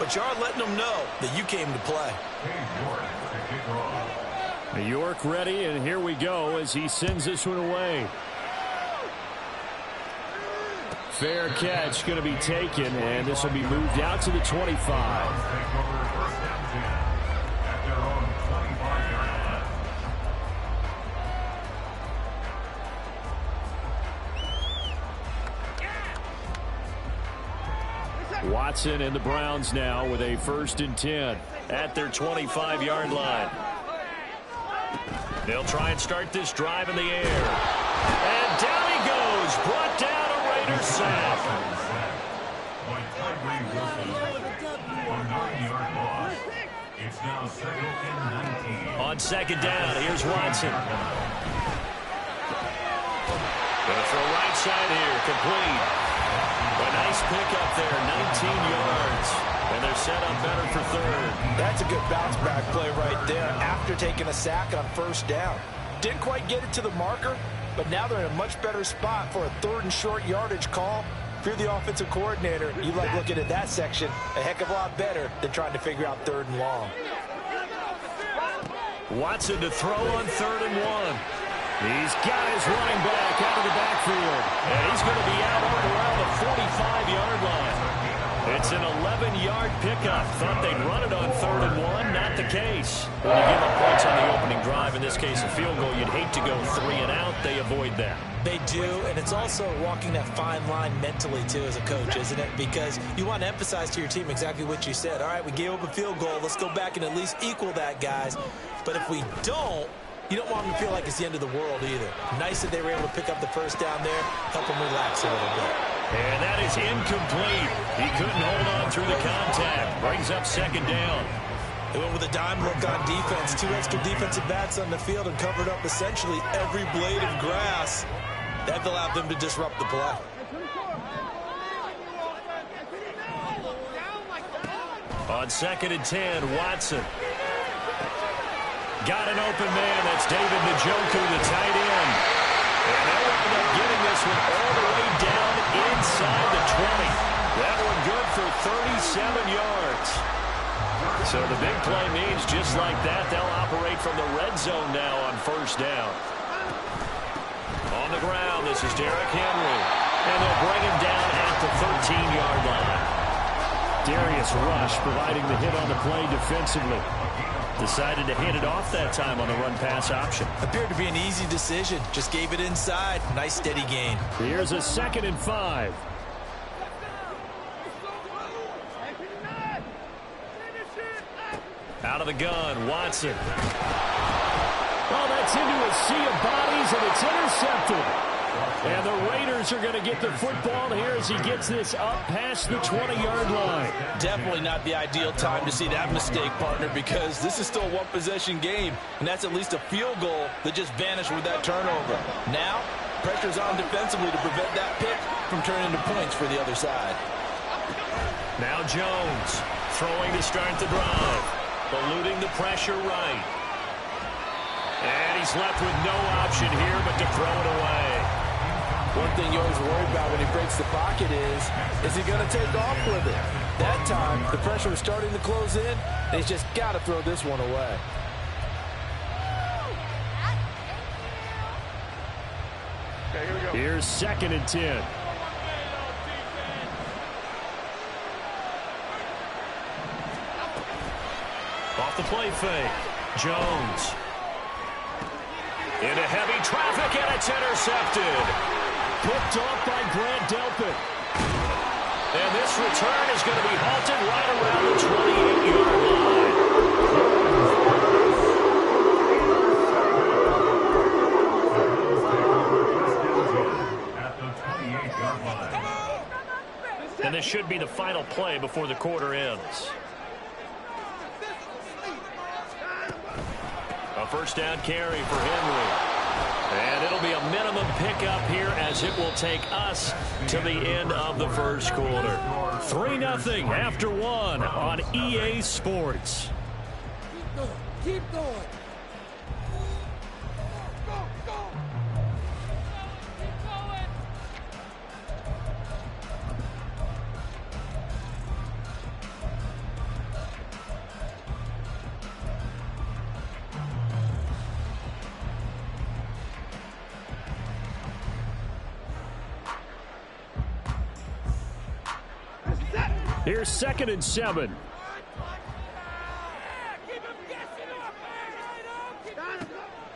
but you are letting them know that you came to play. New York ready, and here we go as he sends this one away. Fair catch going to be taken, and this will be moved out to the 25. Watson and the Browns now with a 1st and 10 at their 25-yard line. They'll try and start this drive in the air. And down he goes. Brought down a Raider sack. On 2nd down, here's Watson. Going to throw right side here. Complete. A nice pickup there, 19 yards. And they're set up better for 3rd. That's a good bounce-back play right there after taking a sack on 1st down. Didn't quite get it to the marker, but now they're in a much better spot for a 3rd and short yardage call. If you're the offensive coordinator, you like looking at that section a heck of a lot better than trying to figure out 3rd and long. Watson to throw on 3rd and 1. He's got his running back out of the backfield. And he's going to be out around the 45-yard line. It's an 11-yard pickup. Thought they'd run it on 3rd and 1. Not the case. When you give up points on the opening drive, in this case a field goal, you'd hate to go 3 and out. They avoid that. They do, and it's also walking that fine line mentally, too, as a coach, isn't it? Because you want to emphasize to your team exactly what you said. All right, we gave up a field goal. Let's go back and at least equal that, guys. But if we don't, you don't want them to feel like it's the end of the world either. Nice that they were able to pick up the 1st down there, help them relax a little bit. And that is incomplete. He couldn't hold on through the contact. Brings up 2nd down. They went with a dime look on defense. 2 extra defensive backs on the field and covered up essentially every blade of grass. That allowed them to disrupt the play. On 2nd and 10, Watson. Got an open man. That's David Njoku, the tight end. And they'll wind up getting this one all the way down inside the 20. That one good for 37 yards. So the big play means just like that, they'll operate from the red zone now on 1st down. On the ground, this is Derrick Henry. And they'll bring him down at the 13-yard line. Darius Rush providing the hit on the play defensively. Decided to hand it off that time on the run-pass option. Appeared to be an easy decision. Just gave it inside. Nice steady gain. Here's a 2nd and 5. Out of the gun, Watson. Oh, that's into a sea of bodies, and it's intercepted. And the Raiders are going to get the football here as he gets this up past the 20-yard line. Definitely not the ideal time to see that mistake, partner, because this is still a one-possession game, and that's at least a field goal that just vanished with that turnover. Now, pressure's on defensively to prevent that pick from turning into points for the other side. Now Jones throwing to start the drive, eluding the pressure right. And he's left with no option here but to throw it away. One thing you always worry about when he breaks the pocket is he going to take off with it? That time, the pressure was starting to close in, and he's just got to throw this one away. Okay, here we go. Here's 2nd and 10. Off the play fake. Jones. Into heavy traffic, and it's intercepted. Picked off by Grant Delpit. And this return is going to be halted right around the 28-yard line. And this should be the final play before the quarter ends. A 1st down carry for Henry. And it'll be a minimum pickup here as it will take us to the end of the 1st quarter. 3-0 after 1 on EA Sports. Keep going. Keep going. Here's 2nd and 7.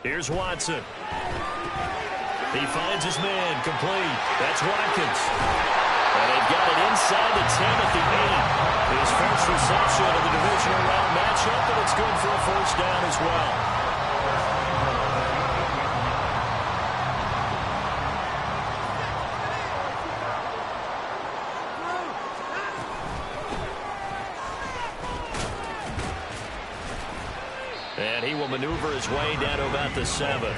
Here's Watson. He finds his man, complete. That's Watkins. And they've got it inside the 10 at the 8. His first reception of the divisional round matchup, and it's good for a first down as well. And he will maneuver his way down to about the 7.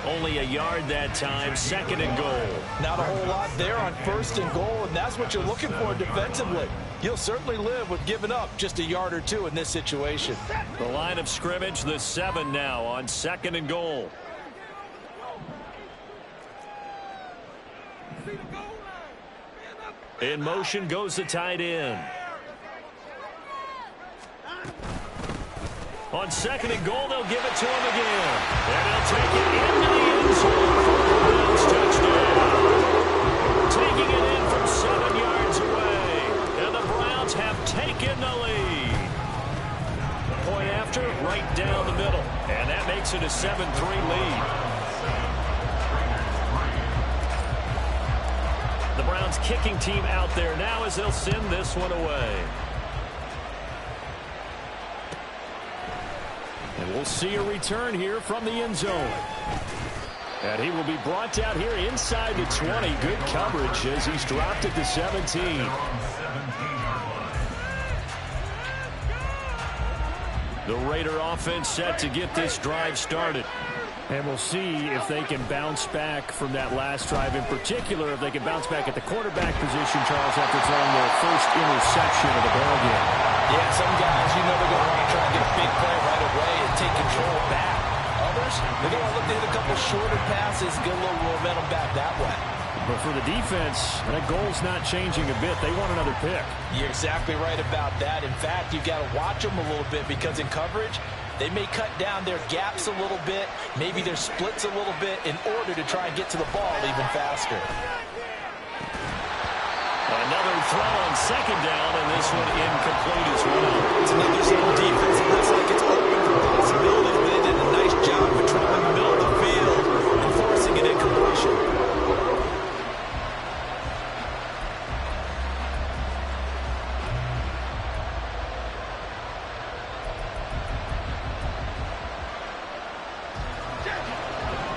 Only a yard that time, 2nd and goal. Not a whole lot there on 1st and goal, and that's what you're looking for defensively. You'll certainly live with giving up just a yard or two in this situation. The line of scrimmage, the 7 now on 2nd and goal. In motion goes the tight end. On 2nd and goal, they'll give it to him again. And he'll take it into the end zone for the Browns touchdown. Taking it in from 7 yards away. And the Browns have taken the lead. Point after, right down the middle. And that makes it a 7-3 lead. The Browns kicking team out there now as they'll send this one away. And we'll see a return here from the end zone. And he will be brought down here inside the 20. Good coverage as he's dropped at the 17. The Raider offense set to get this drive started. And we'll see if they can bounce back from that last drive. In particular, if they can bounce back at the quarterback position, Charles, after throwing their first interception of the ballgame. Yeah, some guys, you know they're going to want to try and get a big play right away and take control back. Others, they're going to look to hit a couple shorter passes, get a little momentum back that way. But for the defense, that goal's not changing a bit. They want another pick. You're exactly right about that. In fact, you've got to watch them a little bit because in coverage, they may cut down their gaps a little bit, maybe their splits a little bit in order to try and get to the ball even faster. Another throw on 2nd down, and this one incomplete as well. It's another zone defense. It looks like it's open for possibilities, but they did a nice job patrolling the middle of the field and forcing an incompletion.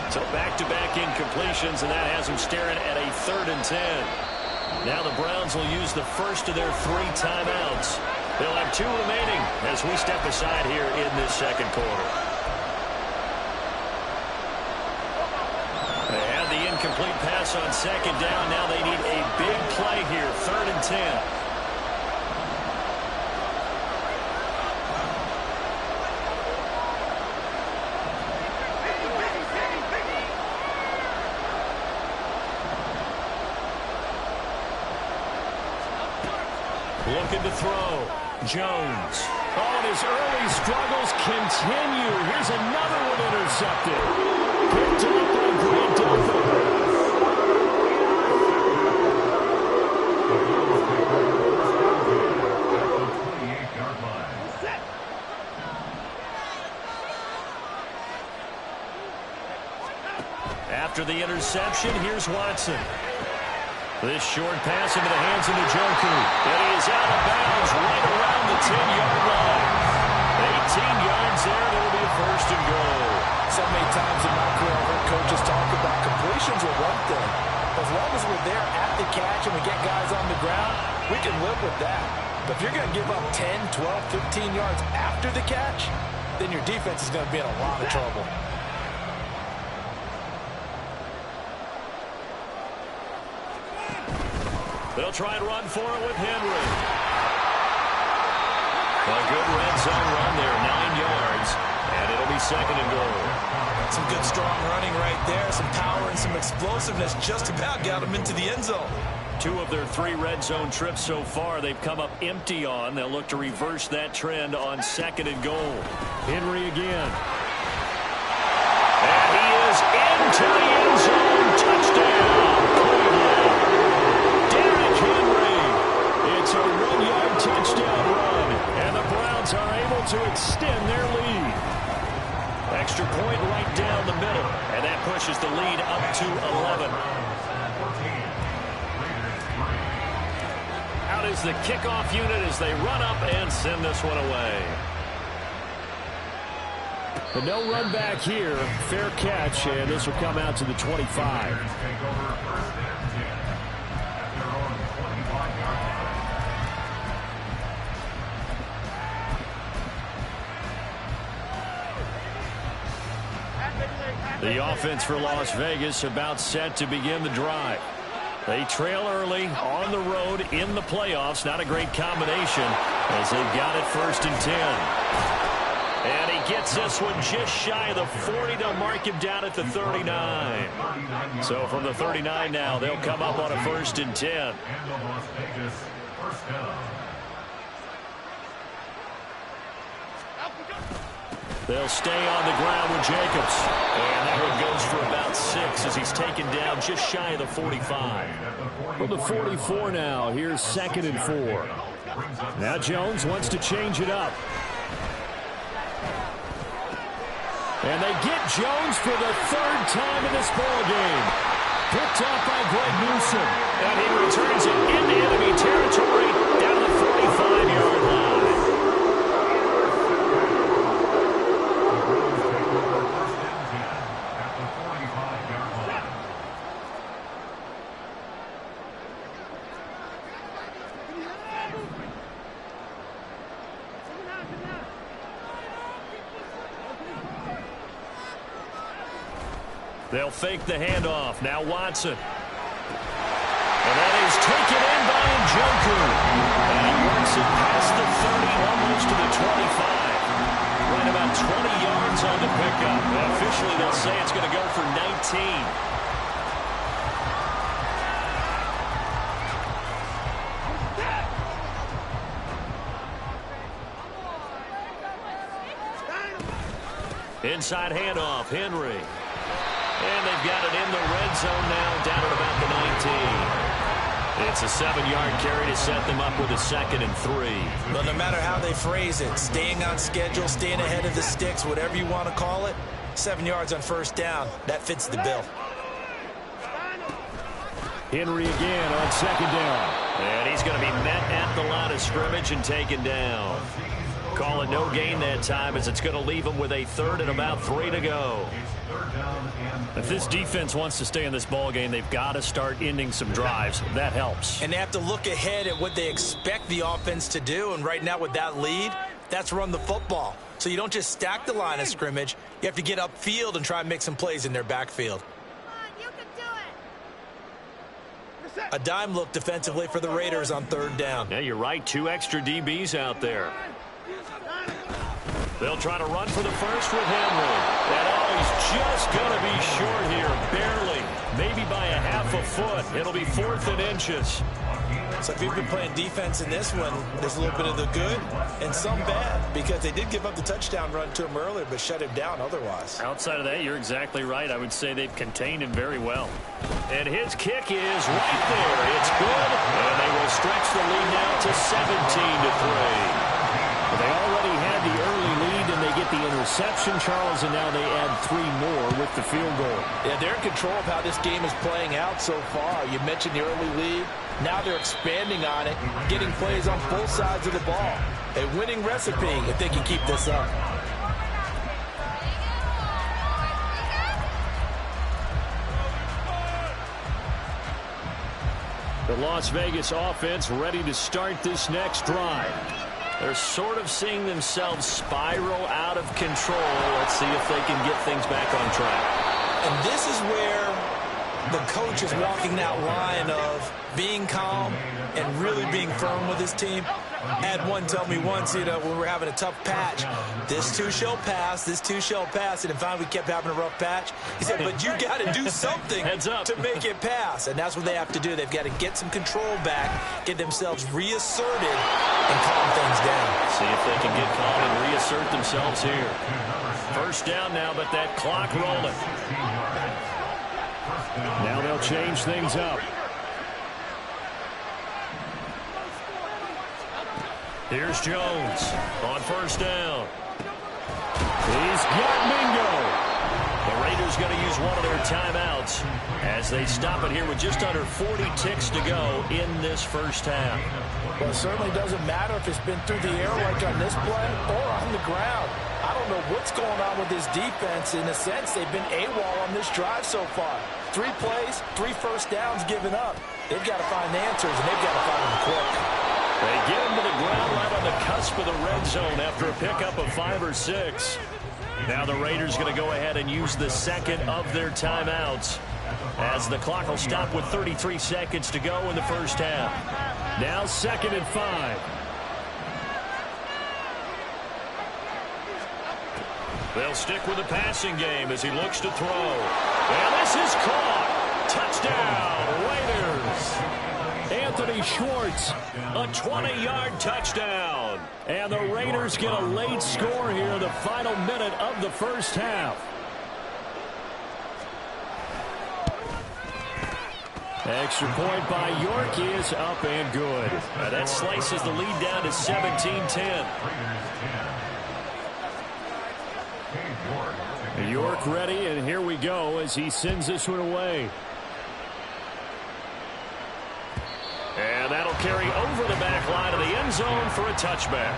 So back-to-back incompletions, and that has them staring at a 3rd and 10. Now the Browns will use the first of their 3 timeouts. They'll have 2 remaining as we step aside here in this 2nd quarter. They had the incomplete pass on 2nd down. Now they need a big play here, 3rd and 10. Looking to throw. Jones. Oh, and his early struggles continue. Here's another one intercepted. Picked up by Grant Delpit. After the interception, here's Watson. This short pass into the hands of Njoku. And he is out of bounds right around the 10-yard line. 18 yards there, and it'll be a 1st and goal. So many times in my career, I've heard coaches talk about completions are one thing. As long as we're there at the catch and we get guys on the ground, we can live with that. But if you're going to give up 10, 12, 15 yards after the catch, then your defense is going to be in a lot of trouble. They'll try and run for it with Henry. A good red zone run there, 9 yards, and it'll be 2nd and goal. Some good, strong running right there, some power and some explosiveness just about got them into the end zone. 2 of their 3 red zone trips so far they've come up empty on. They'll look to reverse that trend on 2nd and goal. Henry again. And he is into the end zone. Touchdown, Cleveland. Derrick Henry. It's a 1-yard touchdown. to extend their lead. Extra point right down the middle, and that pushes the lead up to 11. Out is the kickoff unit as they run up and send this one away. But no run back here. Fair catch, and this will come out to the 25. The offense for Las Vegas about set to begin the drive. They trail early on the road in the playoffs. Not a great combination as they've got it 1st and 10. And he gets this one just shy of the 40 to mark him down at the 39. So from the 39 now, they'll come up on a 1st and 10. They'll stay on the ground with Jacobs. And that one goes for about 6 as he's taken down just shy of the 45. From the 44 now, here's 2nd and 4. Now Jones wants to change it up. And they get Jones for the 3rd time in this ballgame. Picked off by Greg Newsome. And he returns it into enemy territory down the 45-yard line. They'll fake the handoff. Now Watson. And that is taken in by Njoku. And he works it past the 30, almost to the 25. Right about 20 yards on the pickup. And officially, they'll say it's going to go for 19. Inside handoff, Henry. And they've got it in the red zone now, down at about the 19. It's a 7-yard carry to set them up with a 2nd and 3. But no matter how they phrase it, staying on schedule, staying ahead of the sticks, whatever you want to call it, 7 yards on 1st down, that fits the bill. Henry again on 2nd down. And he's going to be met at the line of scrimmage and taken down. Call it no gain that time as it's going to leave them with a 3rd and about 3 to go. If this defense wants to stay in this ball game, they've got to start ending some drives. That helps. And they have to look ahead at what they expect the offense to do. And right now with that lead, that's run the football. So you don't just stack the line of scrimmage. You have to get upfield and try and make some plays in their backfield. A dime look defensively for the Raiders on 3rd down. Yeah, you're right. 2 extra DBs out there. They'll try to run for the first with Henry. And he's just going to be short here, barely. Maybe by a half a foot. It'll be 4th and inches. So if you've been playing defense in this one, there's a little bit of the good and some bad because they did give up the touchdown run to him earlier but shut him down otherwise. Outside of that, you're exactly right. I would say they've contained him very well. And his kick is right there. It's good. And they will stretch the lead now to 17-3. They already had the early lead, and they get the interception, Charles, and now they add 3 more with the field goal. Yeah, they're in control of how this game is playing out so far. You mentioned the early lead. Now they're expanding on it, getting plays on both sides of the ball. A winning recipe if they can keep this up. The Las Vegas offense ready to start this next drive. They're sort of seeing themselves spiral out of control. Let's see if they can get things back on track. And this is where the coach is walking that line of being calm and really being firm with his team. I had one tell me once, when we were having a tough patch, this too shall pass, this too shall pass. And finally we kept having a rough patch. He said, but you got to do something to make it pass. And that's what they have to do. They've got to get some control back, get themselves reasserted, and calm things down. See if they can get calm and reassert themselves here. 1st down now, but that clock rolling. Now they'll change things up. Here's Jones on first down. He's got Mingo. The Raiders going to use one of their timeouts as they stop it here with just under 40 ticks to go in this first half. Well, it certainly doesn't matter if it's been through the air like on this play or on the ground. I don't know what's going on with this defense. In a sense, they've been AWOL on this drive so far. 3 plays, 3 first downs given up. They've got to find answers, and they've got to find them quick. They get him to the ground right on the cusp of the red zone after a pickup of 5 or 6. Now the Raiders going to go ahead and use the second of their timeouts as the clock will stop with 33 seconds to go in the first half. Now 2nd and 5. They'll stick with the passing game as he looks to throw. And this is caught. Touchdown, Raiders. Anthony Schwartz, a 20-yard touchdown. And the Raiders get a late score here in the final minute of the first half. Extra point by York is up and good. That slices the lead down to 17-10. York ready, and here we go as he sends this one away. And that'll carry over the back line of the end zone for a touchback.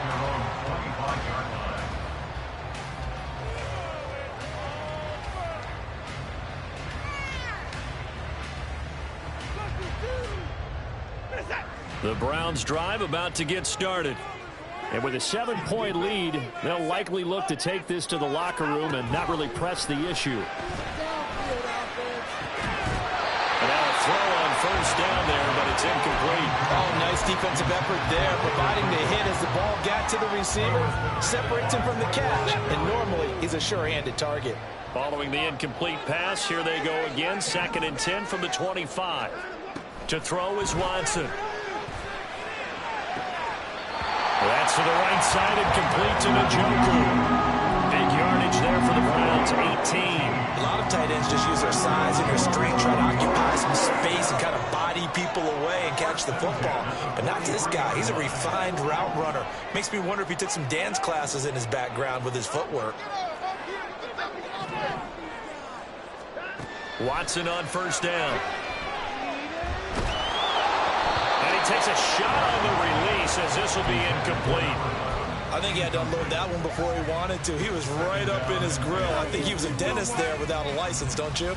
The Browns drive about to get started. And with a 7-point lead, they'll likely look to take this to the locker room and not really press the issue. And now a throw on first down there, but it's incomplete. Oh, nice defensive effort there, providing the hit as the ball got to the receiver, separates him from the catch, and normally he's a sure-handed target. Following the incomplete pass, here they go again, 2nd and 10 from the 25. To throw is Watson. That's to the right side and complete to Njoku. Big yardage there for the Browns, 18. A lot of tight ends just use their size and their strength, try to occupy some space and kind of body people away and catch the football. But not this guy. He's a refined route runner. Makes me wonder if he took some dance classes in his background with his footwork. Watson on first down. Takes a shot on the release as this will be incomplete. I think he had to unload that one before he wanted to. He was right up in his grill. I think he was a dentist there without a license, don't you?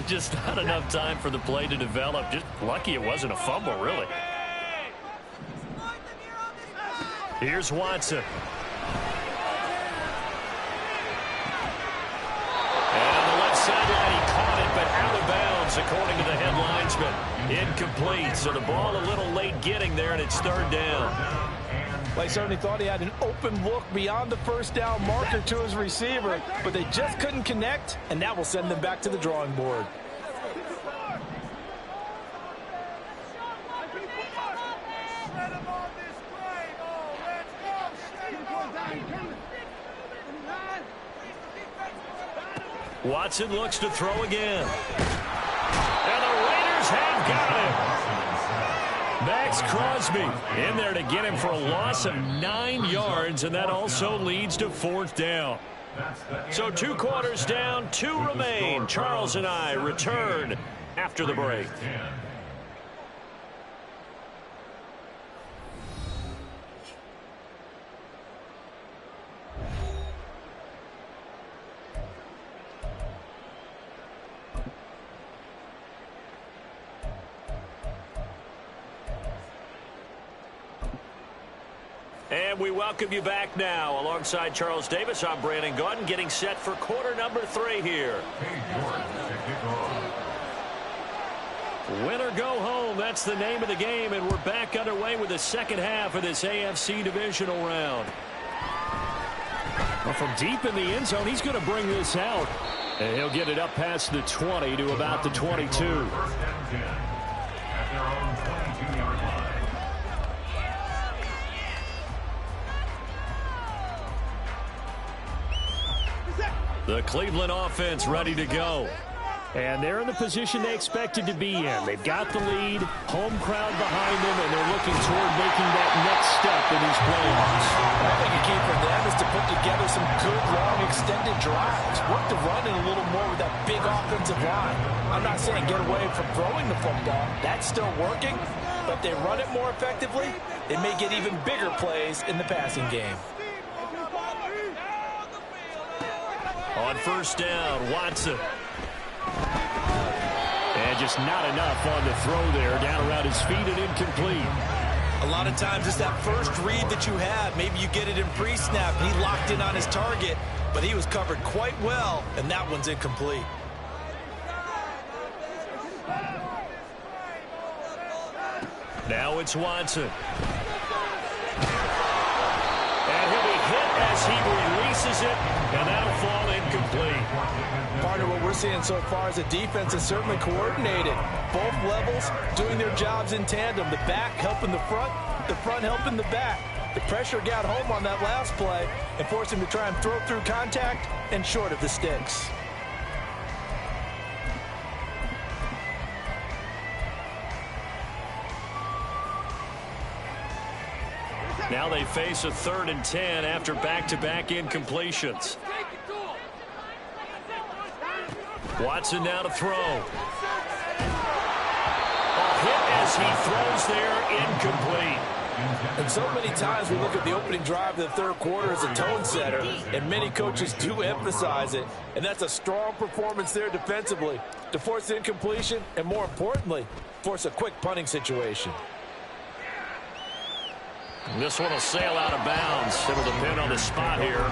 Just not enough time for the play to develop. Just lucky it wasn't a fumble, really. Here's Watson. And on the left sideline, he caught it, but out of bounds, according to the head linesman. Incomplete, so the ball a little late getting there, and it's 3rd down. Well, he certainly thought he had an open look beyond the first down marker to his receiver, but they just couldn't connect, and that will send them back to the drawing board. Watson looks to throw again. And the Raiders have got him. Max Crosby in there to get him for a loss of 9 yards, and that also leads to 4th down. So 2 quarters down, 2 remain. Charles and I return after the break. And we welcome you back now. Alongside Charles Davis, I'm Brandon Gaudin, getting set for quarter number 3 here. Win or go home, that's the name of the game, and we're back underway with the second half of this AFC divisional round. Well, from deep in the end zone, he's going to bring this out. And he'll get it up past the 20 to about the 22. The Cleveland offense ready to go. And they're in the position they expected to be in. They've got the lead, home crowd behind them, and they're looking toward making that next step in these playoffs. I think a key for them is to put together some good, long, extended drives. Work the run in a little more with that big offensive line. I'm not saying get away from throwing the football. That's still working. But they run it more effectively, they may get even bigger plays in the passing game. On first down, Watson. And just not enough on the throw there. Down around his feet and incomplete. A lot of times it's that first read that you have. Maybe you get it in pre-snap, and he locked in on his target, but he was covered quite well, and that one's incomplete. Now it's Watson. And he'll be hit as he releases it, and that'll fall incomplete. Part of what we're seeing so far is the defense is certainly coordinated. Both levels doing their jobs in tandem. The back helping the front helping the back. The pressure got home on that last play and forced him to try and throw through contact and short of the sticks. Now they face a 3rd and 10 after back-to-back incompletions. Watson now to throw. A hit as he throws there, incomplete. And so many times we look at the opening drive of the third quarter as a tone setter, and many coaches do emphasize it, and that's a strong performance there defensively to force the incompletion and, more importantly, force a quick punting situation. This one will sail out of bounds. It'll depend on the spot here.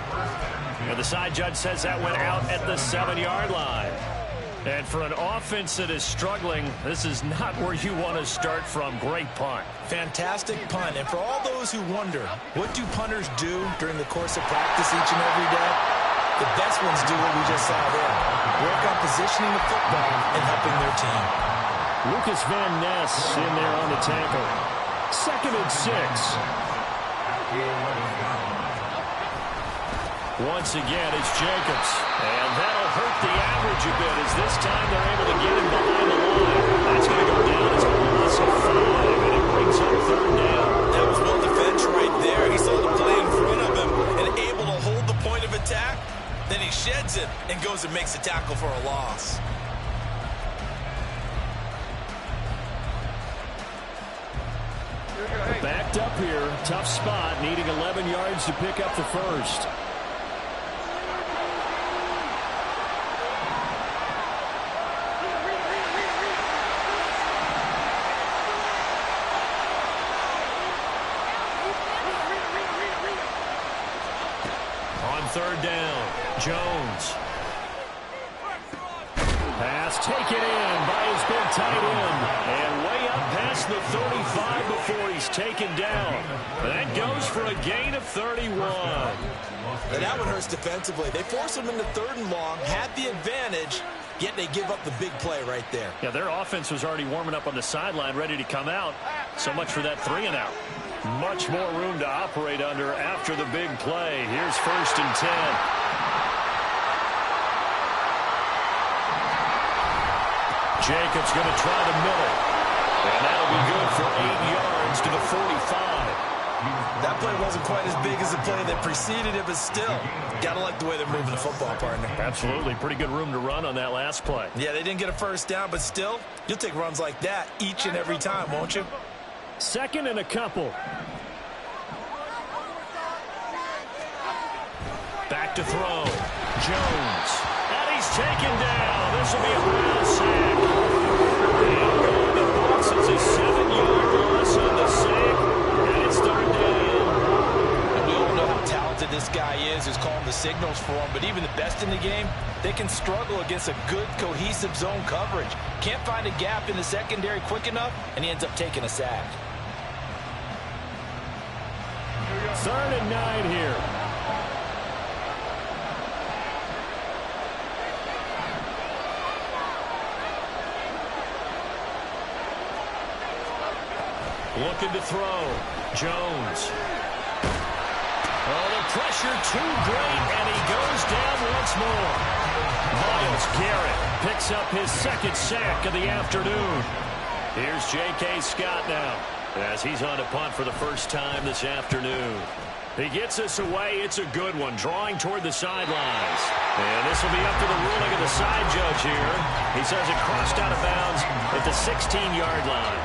And the side judge says that went out at the 7-yard line. And for an offense that is struggling, this is not where you want to start from. Great punt. Fantastic punt. And for all those who wonder, what do punters do during the course of practice each and every day? The best ones do what we just saw there. Work on positioning the football and helping their team. Lucas Van Ness in there on the tackle. 2nd and 6. Once again, it's Jacobs. And that'll hurt the average a bit as this time they're able to get him behind the line. That's going to go down as a loss of 5, and it brings up 3rd down. That was well defense right there. He saw the play in front of him and able to hold the point of attack. Then he sheds it and goes and makes a tackle for a loss. Backed up here, tough spot, needing 11 yards to pick up the first. On 3rd down, Jones. Pass taken in by his big tight end. And way up past the 35 before he's taken down. That goes for a gain of 31. And that one hurts defensively. They forced him into 3rd and long, had the advantage, yet they give up the big play right there. Yeah, their offense was already warming up on the sideline, ready to come out. So much for that 3 and out. Much more room to operate under after the big play. Here's 1st and 10. Jacobs going to try the middle. And that'll be good for 8 yards to the 45. That play wasn't quite as big as the play that preceded it, but still, got to like the way they're moving the football, partner. Absolutely. Pretty good room to run on that last play. Yeah, they didn't get a first down, but still, you'll take runs like that each and every time, won't you? 2nd and a couple. Back to throw. Jones. And he's taken down. This will be a Brown sack. And going to box. It's a 7-yard loss on the sack. And it's 3rd down. And we all know how talented this guy is who's calling the signals for him. But even the best in the game, they can struggle against a good, cohesive zone coverage. Can't find a gap in the secondary quick enough, and he ends up taking a sack. 3rd and 9 here. Looking to throw. Jones. Oh, the pressure too great, and he goes down once more. Myles Garrett picks up his second sack of the afternoon. Here's J.K. Scott now as he's on to punt for the first time this afternoon. He gets us away. It's a good one, drawing toward the sidelines. And this will be up to the ruling of the side judge here. He says it crossed out of bounds at the 16-yard line.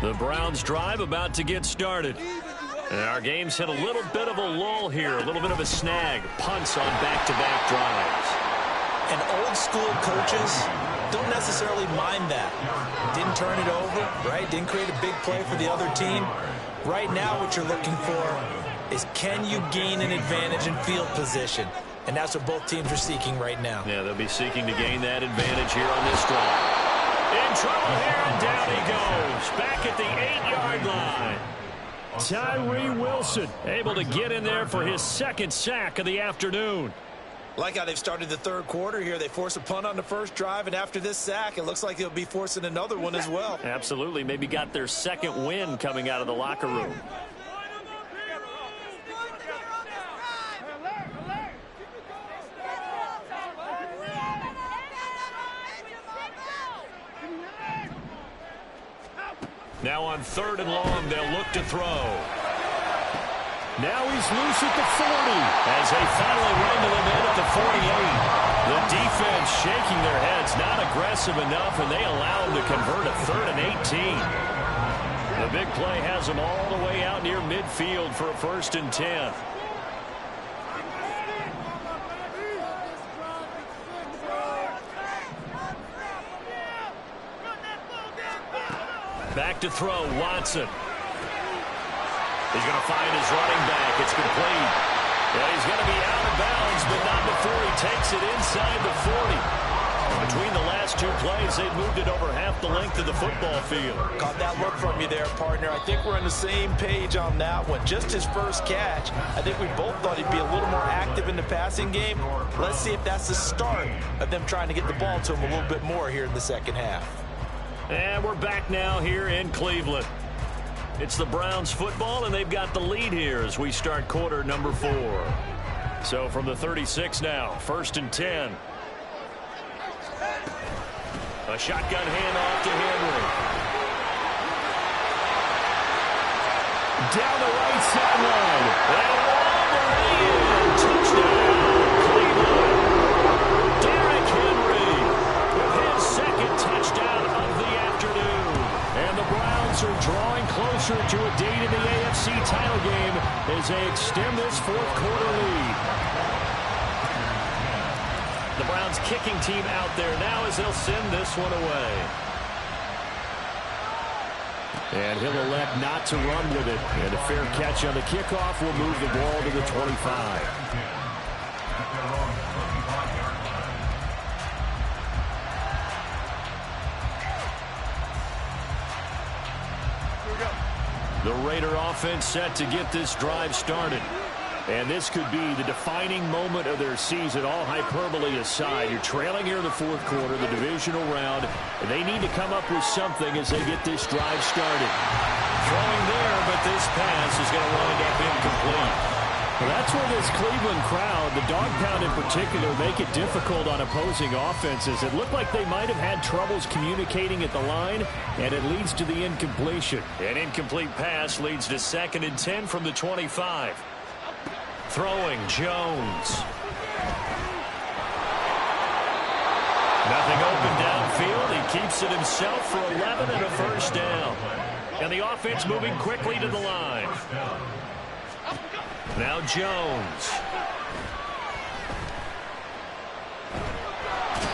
The Browns drive about to get started. And our game's hit a little bit of a lull here, a little bit of a snag. Punts on back-to-back drives. And old-school coaches don't necessarily mind that. Didn't turn it over, right? Didn't create a big play for the other team. Right now what you're looking for is can you gain an advantage in field position? And that's what both teams are seeking right now. Yeah, they'll be seeking to gain that advantage here on this drive. In trouble here, and down he goes. Back at the 8-yard line. Tyree Wilson able to get in there for his second sack of the afternoon. Like how they've started the third quarter here. They force a punt on the first drive, and after this sack, it looks like they'll be forcing another one as well. Absolutely. Maybe got their second win coming out of the locker room. Now on 3rd and long, they'll look to throw. Now he's loose at the 40 as they finally wrangle him in at the 48. The defense shaking their heads, not aggressive enough, and they allow him to convert a 3rd and 18. The big play has them all the way out near midfield for a 1st and 10. Back to throw, Watson. He's going to find his running back. It's complete. And he's going to be out of bounds, but not before he takes it inside the 40. Between the last two plays, they've moved it over half the length of the football field. Caught that look from you there, partner. I think we're on the same page on that one. Just his first catch. I think we both thought he'd be a little more active in the passing game. Let's see if that's the start of them trying to get the ball to him a little bit more here in the second half. And we're back now here in Cleveland. It's the Browns football, and they've got the lead here as we start quarter number 4. So from the 36 now, 1st and 10. A shotgun handoff to Henry. Down the right sideline. And all the way in. Touchdown, Cleveland. Derrick Henry with his second touchdown of the afternoon. And the Browns are drawing closer to a date in the AFC title game as they extend this 4th quarter lead. The Browns kicking team out there now as they'll send this one away. And he'll elect not to run with it. And a fair catch on the kickoff will move the ball to the 25. The Raider offense set to get this drive started. And this could be the defining moment of their season, all hyperbole aside. You're trailing here in the 4th quarter, the divisional round, and they need to come up with something as they get this drive started. Throwing there, but this pass is going to wind up incomplete. Well, that's where this Cleveland crowd, the dog pound in particular, make it difficult on opposing offenses. It looked like they might have had troubles communicating at the line, and it leads to the incompletion. An incomplete pass leads to 2nd and 10 from the 25. Throwing, Jones. Nothing open downfield. He keeps it himself for 11 and a 1st down. And the offense moving quickly to the line. Now Jones.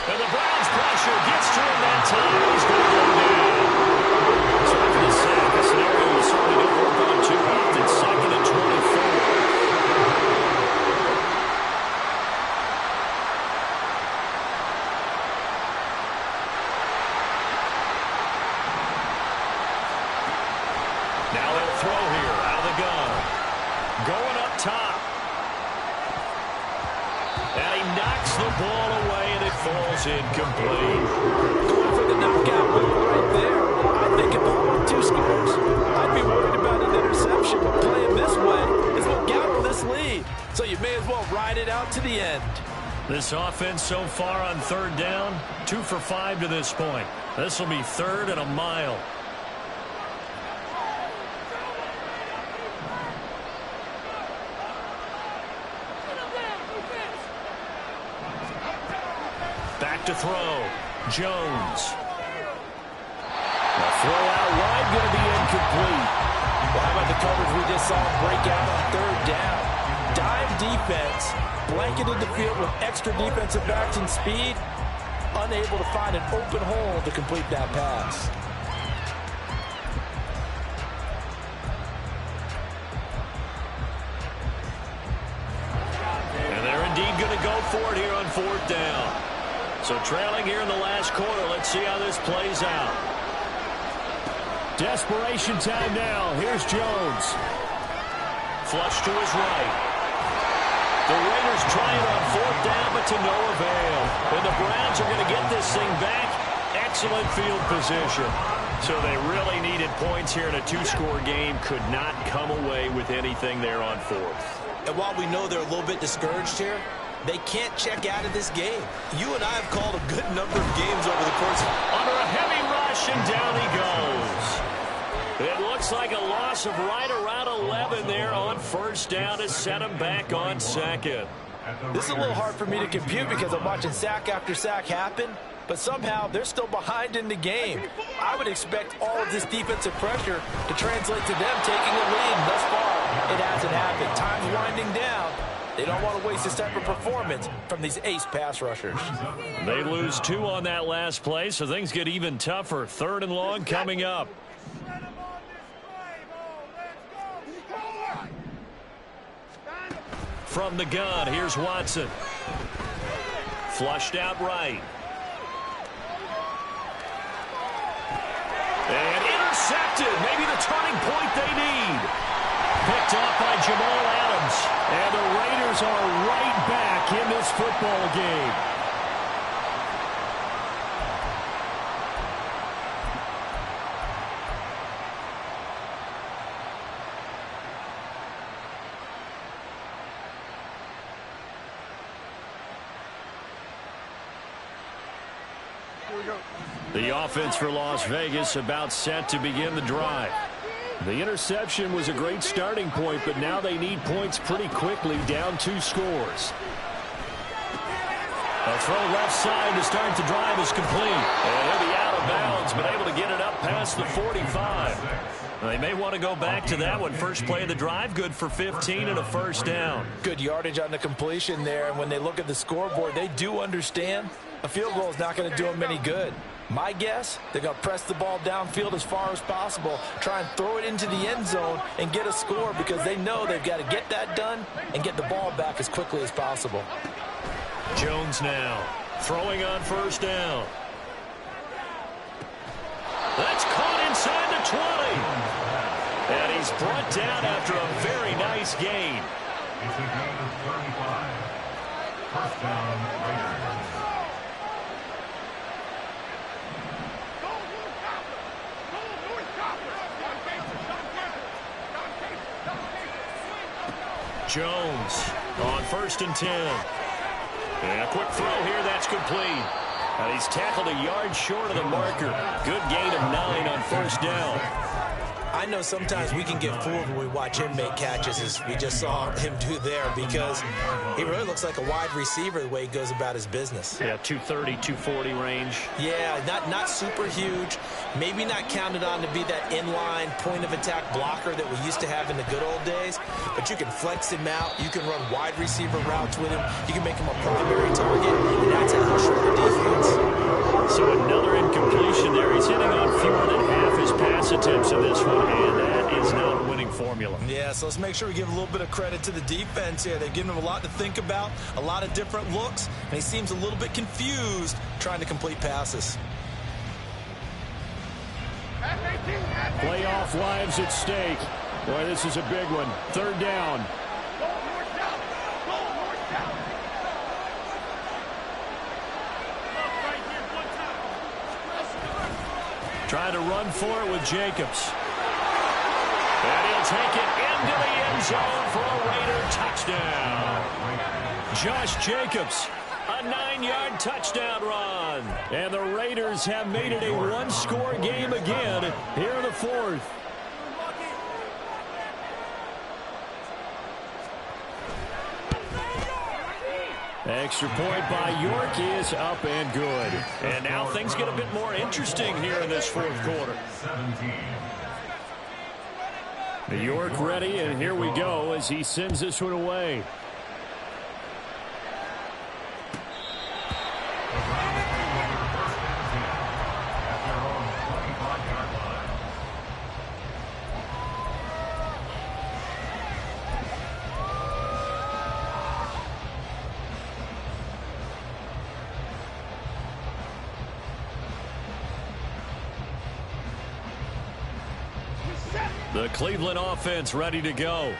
And the Browns pressure gets to him that time. He's going to go down. So after the sack, a scenario you certainly don't work on too often. 2nd and 24. Now they'll throw here out of the gun. Going up top. Knocks the ball away, and it falls incomplete. Going for the knockout move right there. I think if I were 2 scores, I'd be worried about an interception. But playing this way is what got him this lead. So you may as well ride it out to the end. This offense so far on 3rd down, 2 for 5 to this point. This will be 3rd and a mile. Back to throw. Jones. The throw out wide going to be incomplete. Well, how about the coverage we just saw break out on 3rd down? Dime defense, blanketed the field with extra defensive backs and speed, unable to find an open hole to complete that pass. And they're indeed going to go for it here on 4th down. So trailing here in the last quarter. Let's see how this plays out. Desperation time now. Here's Jones. Flush to his right. The Raiders try it on 4th down, but to no avail. And the Browns are going to get this thing back. Excellent field position. So they really needed points here in a 2-score game. Could not come away with anything there on 4th. And while we know they're a little bit discouraged here, they can't check out of this game. You and I have called a good number of games over the course. Under a heavy rush, and down he goes. It looks like a loss of right around 11 there on 1st down to set him back on 2nd. This is a little hard for me to compute because I'm watching sack after sack happen, but somehow they're still behind in the game. I would expect all of this defensive pressure to translate to them taking a lead. Thus far, it hasn't happened. Time's winding down. They don't want to waste this type of performance from these ace pass rushers. They lose 2 on that last play, so things get even tougher. 3rd and long coming up. From the gun, here's Watson. Flushed out right. And intercepted. Maybe the turning point they need. Picked off by Jamal Adams. And the Raiders are right back in this football game. The offense for Las Vegas about set to begin the drive. The interception was a great starting point, but now they need points pretty quickly, down 2 scores. A throw left side to start the drive is complete. And he'll be out of bounds, but able to get it up past the 45. They may want to go back to that one. First play of the drive, good for 15 and a 1st down. Good yardage on the completion there, and when they look at the scoreboard, they do understand a field goal is not going to do them any good. My guess, they're going to press the ball downfield as far as possible, try and throw it into the end zone and get a score because they know they've got to get that done and get the ball back as quickly as possible. Jones now throwing on 1st down. That's caught inside the 20. And he's brought down after a very nice gain. It's a gain of 35. 1st down, Raiders. Jones on 1st and 10. And a quick throw here, that's complete. And he's tackled a yard short of the marker. Good gain of 9 on 1st down. I know sometimes we can get fooled when we watch him make catches, as we just saw him do there, because he really looks like a wide receiver the way he goes about his business. Yeah, 230, 240 range. Yeah, not super huge. Maybe not counted on to be that inline point-of-attack blocker that we used to have in the good old days, but you can flex him out. You can run wide receiver routes with him. You can make him a primary target, and that's how he'll short the defense. So another incompletion there. He's hitting on fewer than half his pass attempts in this one, and that is not a winning formula. Yeah, so let's make sure we give a little bit of credit to the defense here. They've given him a lot to think about, a lot of different looks, and he seems a little bit confused trying to complete passes. Playoff lives at stake. Boy, this is a big one. 3rd down. Trying to run for it with Jacobs. And he'll take it into the end zone for a Raider touchdown. Josh Jacobs, a 9-yard touchdown run. And the Raiders have made it a one-score game again here in the fourth. Extra point by York is up and good. And now things get a bit more interesting here in this fourth quarter. York ready, and here we go as he sends this one away. The Cleveland offense ready to go.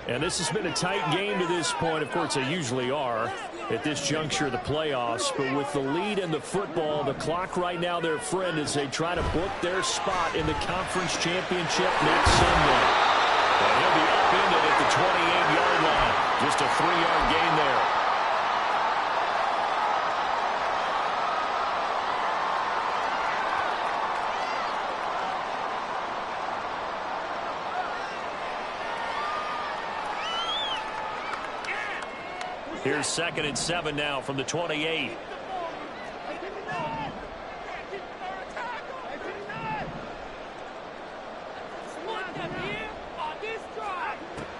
And this has been a tight game to this point. Of course, they usually are at this juncture of the playoffs. But with the lead in the football, the clock right now their friend as they try to book their spot in the conference championship next Sunday. And he'll be upended at the 28-yard line. Just a 3-yard gain there. Here's 2nd and 7 now from the 28.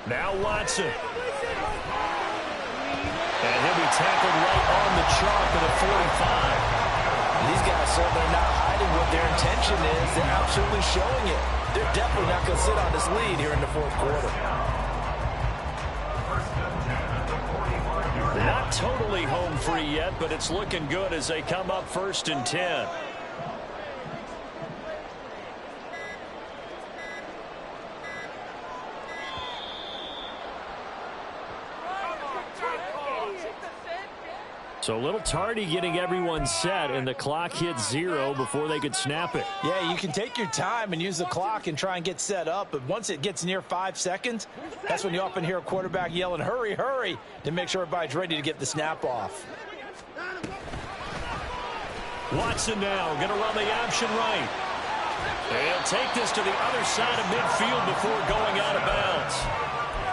Now Watson. And he'll be tackled right on the chalk at the 45. These guys certainly not hiding what their intention is. They're absolutely showing it. They're definitely not going to sit on this lead here in the fourth quarter. Not totally home free yet, but it's looking good as they come up 1st and 10. So a little tardy getting everyone set, and the clock hits 0 before they could snap it. Yeah, you can take your time and use the clock and try and get set up, but once it gets near 5 seconds, that's when you often hear a quarterback yelling, hurry, hurry, to make sure everybody's ready to get the snap off. Watson now going to run the option right. And he'll take this to the other side of midfield before going out of bounds.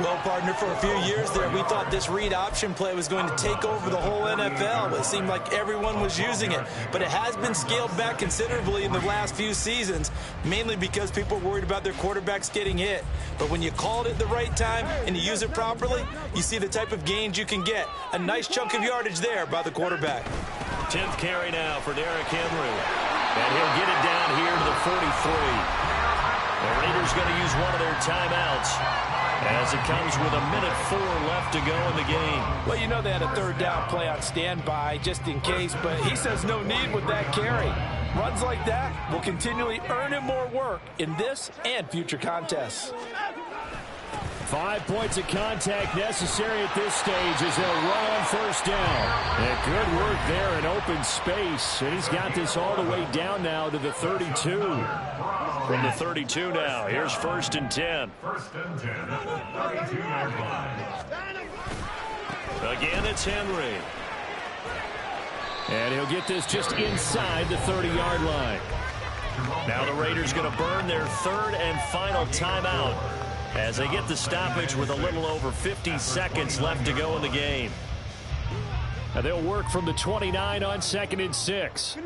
Well, partner, for a few years there, we thought this read option play was going to take over the whole NFL. It seemed like everyone was using it, but it has been scaled back considerably in the last few seasons, mainly because people are worried about their quarterbacks getting hit. But when you call it at the right time and you use it properly, you see the type of gains you can get. A nice chunk of yardage there by the quarterback. 10th carry now for Derrick Henry. And he'll get it down here to the 43. The Raiders going to use one of their timeouts as it comes with 1:04 left to go in the game. Well, you know they had a 3rd down play on standby just in case, but he says no need with that carry. Runs like that will continually earn him more work in this and future contests. 5 points of contact necessary at this stage as they'll run on 1st down. And good work there in open space. And he's got this all the way down now to the 32. From the 32 now, here's 1st and 10. 1st and 10 at the 32-yard line. Again, it's Henry. And he'll get this just inside the 30-yard line. Now the Raiders going to burn their 3rd and final timeout as they get the stoppage with a little over 50 seconds left to go in the game. Now they'll work from the 29 on 2nd and 6.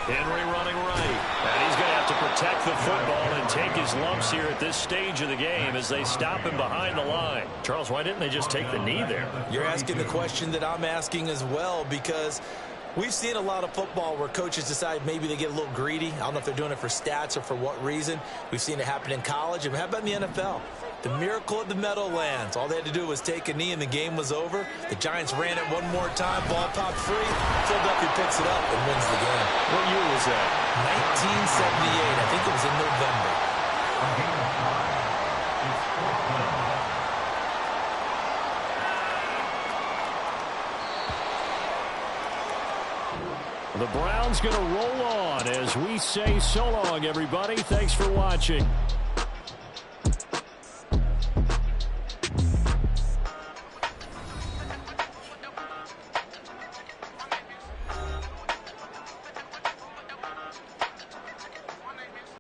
Henry running right. And he's going to have to protect the football and take his lumps here at this stage of the game as they stop him behind the line. Charles, why didn't they just take the knee there? You're asking the question that I'm asking as well, because we've seen a lot of football where coaches decide maybe they get a little greedy. I don't know if they're doing it for stats or for what reason. We've seen it happen in college. And how about in the NFL? The miracle of the Meadowlands. All they had to do was take a knee and the game was over. The Giants ran it one more time. Ball popped free. Philadelphia picks it up and wins the game. What year was that? 1978. I think it was in November. The Browns going to roll on as we say so long, everybody. Thanks for watching.